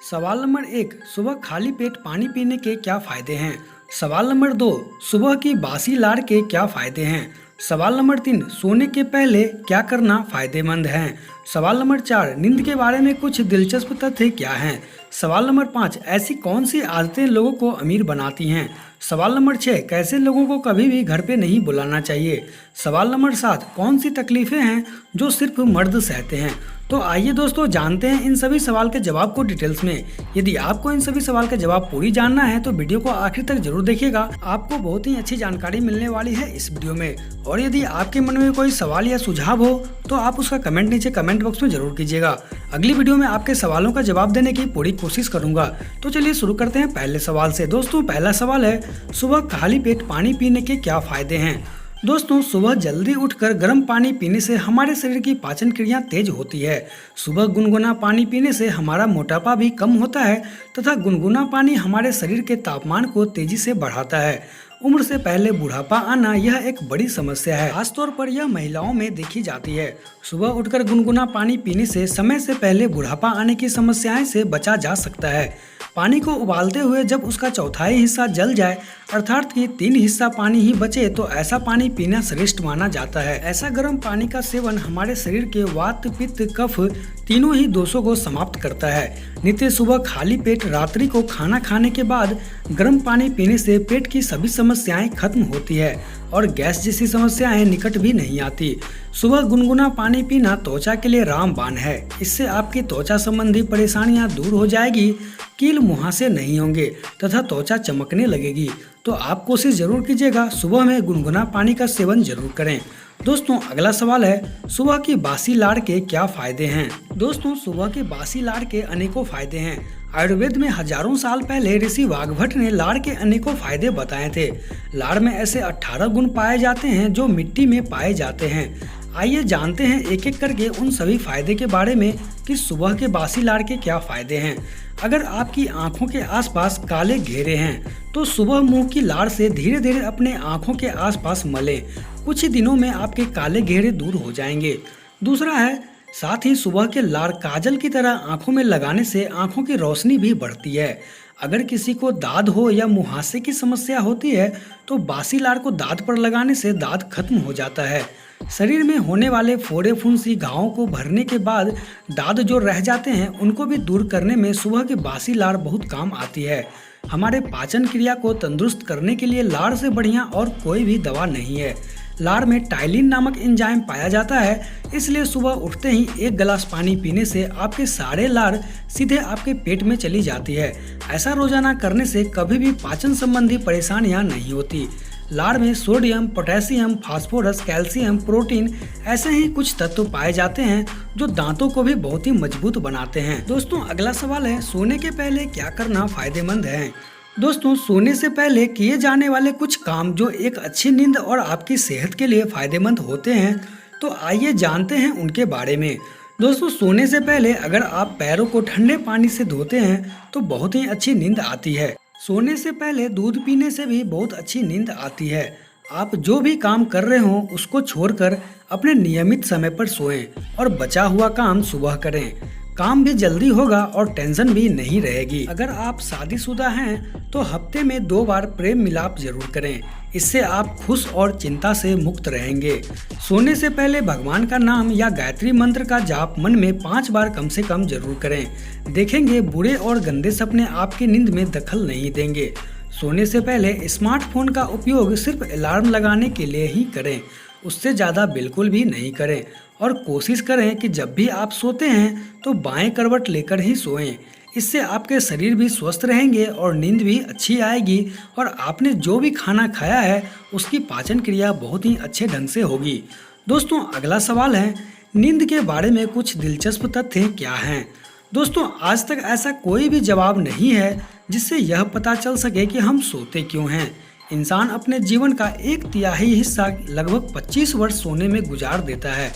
सवाल नंबर 1, सुबह खाली पेट पानी पीने के क्या फायदे हैं। सवाल नंबर 2, सुबह की बासी लाड़ के क्या फायदे हैं। सवाल नंबर 3, सोने के पहले क्या करना फायदेमंद है। सवाल नंबर 4, नींद के बारे में कुछ दिलचस्प तथ्य क्या हैं। सवाल नंबर 5, ऐसी कौन सी आदतें लोगों को अमीर बनाती हैं। सवाल नंबर 6, कैसे लोगों को कभी भी घर पे नहीं बुलाना चाहिए। सवाल नंबर 7, कौन सी तकलीफें हैं जो सिर्फ मर्द सहते हैं। तो आइए दोस्तों जानते हैं इन सभी सवाल के जवाब को डिटेल्स में। यदि आपको इन सभी सवाल का जवाब पूरी जानना है तो वीडियो को आखिर तक जरूर देखिएगा। आपको बहुत ही अच्छी जानकारी मिलने वाली है इस वीडियो में। और यदि आपके मन में कोई सवाल या सुझाव हो तो आप उसका कमेंट नीचे कमेंट बॉक्स में जरूर कीजिएगा। अगली वीडियो में आपके सवालों का जवाब देने की पूरी कोशिश करूंगा। तो चलिए शुरू करते हैं पहले सवाल से। दोस्तों पहला सवाल है, सुबह खाली पेट पानी पीने के क्या फायदे हैं। दोस्तों सुबह जल्दी उठकर गर्म पानी पीने से हमारे शरीर की पाचन क्रिया तेज होती है। सुबह गुनगुना पानी पीने से हमारा मोटापा भी कम होता है तथा गुनगुना पानी हमारे शरीर के तापमान को तेजी से बढ़ाता है। उम्र से पहले बुढ़ापा आना यह एक बड़ी समस्या है। खासतौर पर यह महिलाओं में देखी जाती है। सुबह उठकर गुनगुना पानी पीने से समय से पहले बुढ़ापा आने की समस्याएं से बचा जा सकता है। पानी को उबालते हुए जब उसका चौथाई हिस्सा जल जाए अर्थात कि 3 हिस्सा पानी ही बचे तो ऐसा पानी पीना श्रेष्ठ माना जाता है। ऐसा गर्म पानी का सेवन हमारे शरीर के वात पित्त कफ तीनों ही दोषों को समाप्त करता है। नित्य सुबह खाली पेट रात्रि को खाना खाने के बाद गर्म पानी पीने से पेट की सभी समस्याएं खत्म होती है और गैस जैसी समस्याएं निकट भी नहीं आती। सुबह गुनगुना पानी पीना त्वचा के लिए रामबाण है। इससे आपकी त्वचा संबंधी परेशानियां दूर हो जाएगी, कील मुहासे नहीं होंगे तथा त्वचा चमकने लगेगी। तो आप कोशिश जरूर कीजिएगा, सुबह में गुनगुना पानी का सेवन जरूर करें। दोस्तों अगला सवाल है, सुबह की बासी लाड़ के क्या फायदे हैं। दोस्तों सुबह के बासी लाड़ के अनेकों फायदे हैं। आयुर्वेद में हजारों साल पहले ऋषि वाग्भट ने लाड़ के अनेकों फायदे बताए थे। लाड़ में ऐसे 18 गुण पाए जाते हैं जो मिट्टी में पाए जाते हैं। आइए जानते हैं एक एक करके उन सभी फायदे के बारे में कि सुबह के बासी लाड़ के क्या फायदे हैं। अगर आपकी आंखों के आसपास काले घेरे हैं तो सुबह मुंह की लाड़ से धीरे धीरे अपने आंखों के आसपास मलें। कुछ ही दिनों में आपके काले घेरे दूर हो जाएंगे। दूसरा है, साथ ही सुबह के लाड़ काजल की तरह आंखों में लगाने से आंखों की रोशनी भी बढ़ती है। अगर किसी को दाद हो या मुहासे की समस्या होती है तो बासी लाड़ को दांत पर लगाने से दाद खत्म हो जाता है। शरीर में होने वाले फोड़े फुंसी घावों को भरने के बाद दाद जो रह जाते हैं उनको भी दूर करने में सुबह की बासी लाड़ बहुत काम आती है। हमारे पाचन क्रिया को तंदुरुस्त करने के लिए लाड़ से बढ़िया और कोई भी दवा नहीं है। लाड़ में टाइलिन नामक एंजाइम पाया जाता है, इसलिए सुबह उठते ही 1 गिलास पानी पीने से आपके सारे लाड़ सीधे आपके पेट में चली जाती है। ऐसा रोजाना करने से कभी भी पाचन संबंधी परेशानियां नहीं होती। लाड़ में sodium, potassium, phosphorus, calcium, protein ऐसे ही कुछ तत्व पाए जाते हैं जो दांतों को भी बहुत ही मजबूत बनाते हैं। दोस्तों अगला सवाल है, सोने के पहले क्या करना फायदेमंद है। दोस्तों सोने से पहले किए जाने वाले कुछ काम जो एक अच्छी नींद और आपकी सेहत के लिए फायदेमंद होते हैं, तो आइए जानते हैं उनके बारे में। दोस्तों सोने से पहले अगर आप पैरों को ठंडे पानी से धोते हैं तो बहुत ही अच्छी नींद आती है। सोने से पहले दूध पीने से भी बहुत अच्छी नींद आती है। आप जो भी काम कर रहे हो उसको छोड़कर अपने नियमित समय पर सोएं और बचा हुआ काम सुबह करें। काम भी जल्दी होगा और टेंशन भी नहीं रहेगी। अगर आप शादीशुदा हैं तो हफ्ते में 2 बार प्रेम मिलाप जरूर करें, इससे आप खुश और चिंता से मुक्त रहेंगे। सोने से पहले भगवान का नाम या गायत्री मंत्र का जाप मन में 5 बार कम से कम जरूर करें। देखेंगे बुरे और गंदे सपने आपकी नींद में दखल नहीं देंगे। सोने से पहले स्मार्टफोन का उपयोग सिर्फ अलार्म लगाने के लिए ही करें, उससे ज़्यादा बिल्कुल भी नहीं करें। और कोशिश करें कि जब भी आप सोते हैं तो बाएं करवट लेकर ही सोएं। इससे आपके शरीर भी स्वस्थ रहेंगे और नींद भी अच्छी आएगी और आपने जो भी खाना खाया है उसकी पाचन क्रिया बहुत ही अच्छे ढंग से होगी। दोस्तों अगला सवाल है, नींद के बारे में कुछ दिलचस्प तथ्य क्या हैं। दोस्तों आज तक ऐसा कोई भी जवाब नहीं है जिससे यह पता चल सके कि हम सोते क्यों हैं। इंसान अपने जीवन का 1/3 हिस्सा लगभग 25 वर्ष सोने में गुजार देता है।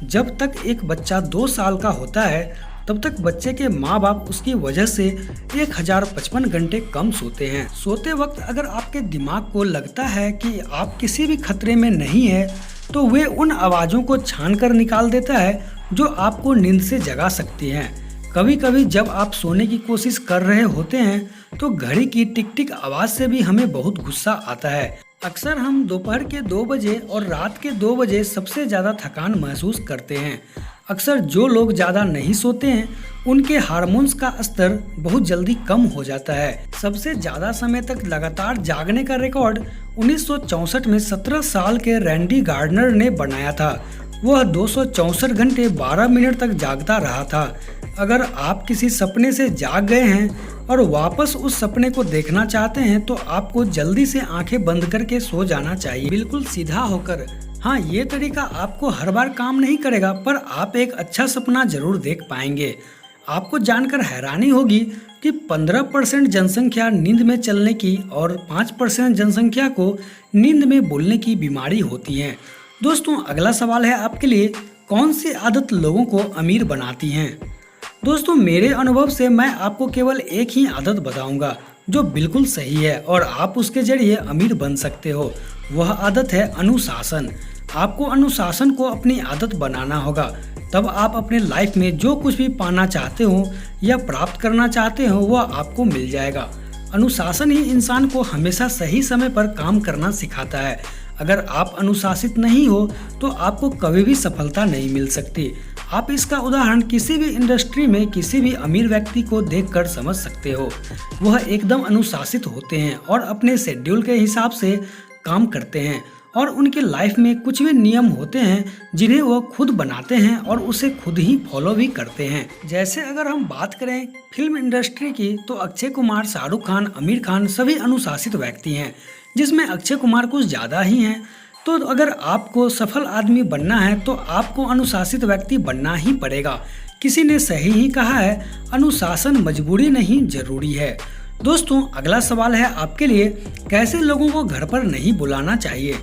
जब तक एक बच्चा 2 साल का होता है तब तक बच्चे के माँ बाप उसकी वजह से 1055 घंटे कम सोते हैं। सोते वक्त अगर आपके दिमाग को लगता है कि आप किसी भी खतरे में नहीं है तो वे उन आवाज़ों को छान कर निकाल देता है जो आपको नींद से जगा सकती हैं। कभी कभी जब आप सोने की कोशिश कर रहे होते हैं तो घड़ी की टिक टिक आवाज से भी हमें बहुत गुस्सा आता है। अक्सर हम दोपहर के 2 बजे और रात के 2 बजे सबसे ज़्यादा थकान महसूस करते हैं। अक्सर जो लोग ज़्यादा नहीं सोते हैं उनके हार्मोन्स का स्तर बहुत जल्दी कम हो जाता है। सबसे ज़्यादा समय तक लगातार जागने का रिकॉर्ड 1964 में 17 साल के रैंडी गार्डनर ने बनाया था। वह 264 घंटे 12 मिनट तक जागता रहा था। अगर आप किसी सपने से जाग गए हैं और वापस उस सपने को देखना चाहते हैं तो आपको जल्दी से आंखें बंद करके सो जाना चाहिए, बिल्कुल सीधा होकर। हाँ, ये तरीका आपको हर बार काम नहीं करेगा, पर आप एक अच्छा सपना जरूर देख पाएंगे। आपको जानकर हैरानी होगी कि 15% जनसंख्या नींद में चलने की और 5% जनसंख्या को नींद में बोलने की बीमारी होती है। दोस्तों, अगला सवाल है आपके लिए, कौन सी आदत लोगों को अमीर बनाती हैं? दोस्तों, मेरे अनुभव से मैं आपको केवल एक ही आदत बताऊंगा जो बिल्कुल सही है और आप उसके जरिए अमीर बन सकते हो। वह आदत है अनुशासन। आपको अनुशासन को अपनी आदत बनाना होगा, तब आप अपने लाइफ में जो कुछ भी पाना चाहते हो या प्राप्त करना चाहते हो वह आपको मिल जाएगा। अनुशासन ही इंसान को हमेशा सही समय पर काम करना सिखाता है। अगर आप अनुशासित नहीं हो तो आपको कभी भी सफलता नहीं मिल सकती। आप इसका उदाहरण किसी भी इंडस्ट्री में किसी भी अमीर व्यक्ति को देखकर समझ सकते हो। वह एकदम अनुशासित होते हैं और अपने शेड्यूल के हिसाब से काम करते हैं और उनके लाइफ में कुछ भी नियम होते हैं जिन्हें वो खुद बनाते हैं और उसे खुद ही फॉलो भी करते हैं। जैसे अगर हम बात करें फिल्म इंडस्ट्री की तो अक्षय कुमार, शाहरुख खान, आमिर खान सभी अनुशासित व्यक्ति हैं, जिसमें अक्षय कुमार कुछ ज़्यादा ही हैं। तो अगर आपको सफल आदमी बनना है तो आपको अनुशासित व्यक्ति बनना ही पड़ेगा। किसी ने सही ही कहा है, अनुशासन मजबूरी नहीं जरूरी है। दोस्तों, अगला सवाल है आपके लिए, कैसे लोगों को घर पर नहीं बुलाना चाहिए?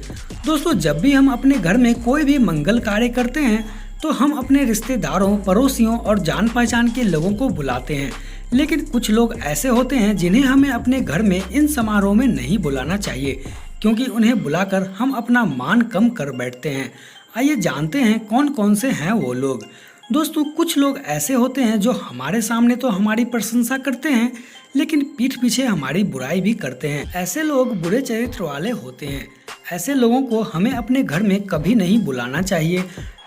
दोस्तों, जब भी हम अपने घर में कोई भी मंगल कार्य करते हैं तो हम अपने रिश्तेदारों, पड़ोसियों और जान पहचान के लोगों को बुलाते हैं, लेकिन कुछ लोग ऐसे होते हैं जिन्हें हमें अपने घर में इन समारोह में नहीं बुलाना चाहिए, क्योंकि उन्हें बुलाकर हम अपना मान कम कर बैठते हैं। आइए जानते हैं कौन कौन से हैं वो लोग। दोस्तों, कुछ लोग ऐसे होते हैं जो हमारे सामने तो हमारी प्रशंसा करते हैं लेकिन पीठ पीछे हमारी बुराई भी करते हैं। ऐसे लोग बुरे चरित्र वाले होते हैं। ऐसे लोगों को हमें अपने घर में कभी नहीं बुलाना चाहिए।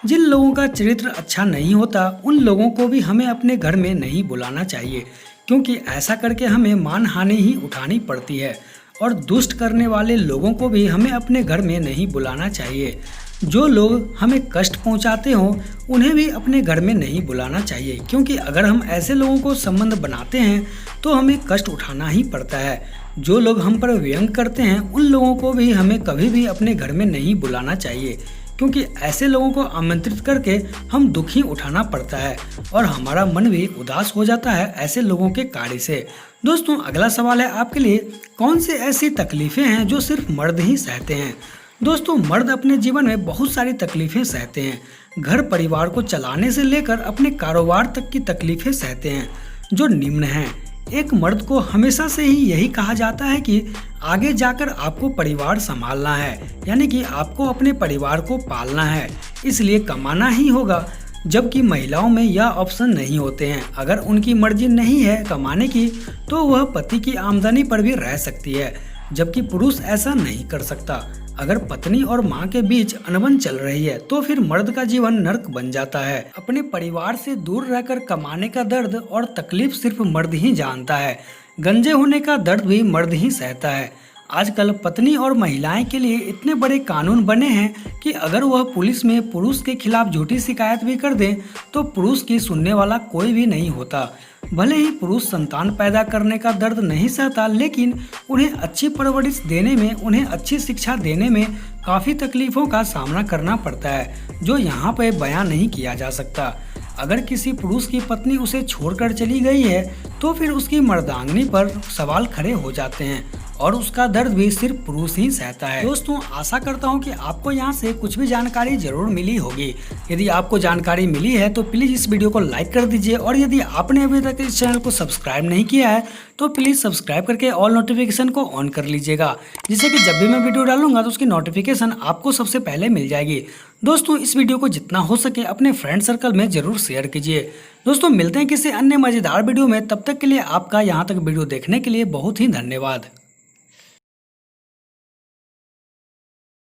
जिन लोगों का चरित्र अच्छा नहीं होता उन लोगों को भी हमें अपने घर में नहीं बुलाना चाहिए, क्योंकि ऐसा करके हमें मान हानि ही उठानी पड़ती है। और दुष्ट करने वाले लोगों को भी हमें अपने घर में नहीं बुलाना चाहिए। जो लोग हमें कष्ट पहुंचाते हो उन्हें भी अपने घर में नहीं बुलाना चाहिए, क्योंकि अगर हम ऐसे लोगों को संबंध बनाते हैं तो हमें कष्ट उठाना ही पड़ता है। जो लोग हम पर व्यंग करते हैं उन लोगों को भी हमें कभी भी अपने घर में नहीं बुलाना चाहिए, क्योंकि ऐसे लोगों को आमंत्रित करके हम दुख ही उठाना पड़ता है और हमारा मन भी उदास हो जाता है ऐसे लोगों के कार्य से। दोस्तों, अगला सवाल है आपके लिए, कौन सी ऐसी तकलीफें हैं जो सिर्फ मर्द ही सहते हैं? दोस्तों, मर्द अपने जीवन में बहुत सारी तकलीफें सहते हैं। घर परिवार को चलाने से लेकर अपने कारोबार तक की तकलीफें सहते हैं, जो निम्न हैं। एक मर्द को हमेशा से ही यही कहा जाता है कि आगे जाकर आपको परिवार संभालना है, यानी कि आपको अपने परिवार को पालना है, इसलिए कमाना ही होगा। जबकि महिलाओं में यह ऑप्शन नहीं होते हैं। अगर उनकी मर्जी नहीं है कमाने की तो वह पति की आमदनी पर भी रह सकती है, जबकि पुरुष ऐसा नहीं कर सकता। अगर पत्नी और माँ के बीच अनबन चल रही है तो फिर मर्द का जीवन नर्क बन जाता है। अपने परिवार से दूर रहकर कमाने का दर्द और तकलीफ सिर्फ मर्द ही जानता है। गंजे होने का दर्द भी मर्द ही सहता है। आजकल पत्नी और महिलाएं के लिए इतने बड़े कानून बने हैं कि अगर वह पुलिस में पुरुष के खिलाफ झूठी शिकायत भी कर दे तो पुरुष की सुनने वाला कोई भी नहीं होता। भले ही पुरुष संतान पैदा करने का दर्द नहीं सहता, लेकिन उन्हें अच्छी परवरिश देने में, उन्हें अच्छी शिक्षा देने में काफ़ी तकलीफ़ों का सामना करना पड़ता है, जो यहाँ पे बयां नहीं किया जा सकता। अगर किसी पुरुष की पत्नी उसे छोड़कर चली गई है तो फिर उसकी मर्दांगनी पर सवाल खड़े हो जाते हैं। और उसका दर्द भी सिर्फ पुरुष ही सहता है। दोस्तों आशा करता हूँ कि आपको यहाँ से कुछ भी जानकारी जरूर मिली होगी। यदि आपको जानकारी मिली है तो प्लीज इस वीडियो को लाइक कर दीजिए और यदि आपने अभी तक इस चैनल को सब्सक्राइब नहीं किया है तो प्लीज सब्सक्राइब करके ऑल नोटिफिकेशन को ऑन कर लीजिएगा, जिससे कि जब भी मैं वीडियो डालूंगा तो उसकी नोटिफिकेशन आपको सबसे पहले मिल जाएगी। दोस्तों इस वीडियो को जितना हो सके अपने फ्रेंड सर्कल में जरूर शेयर कीजिए। दोस्तों मिलते हैं किसी अन्य मजेदार वीडियो में, तब तक के लिए आपका यहाँ तक वीडियो देखने के लिए बहुत ही धन्यवाद।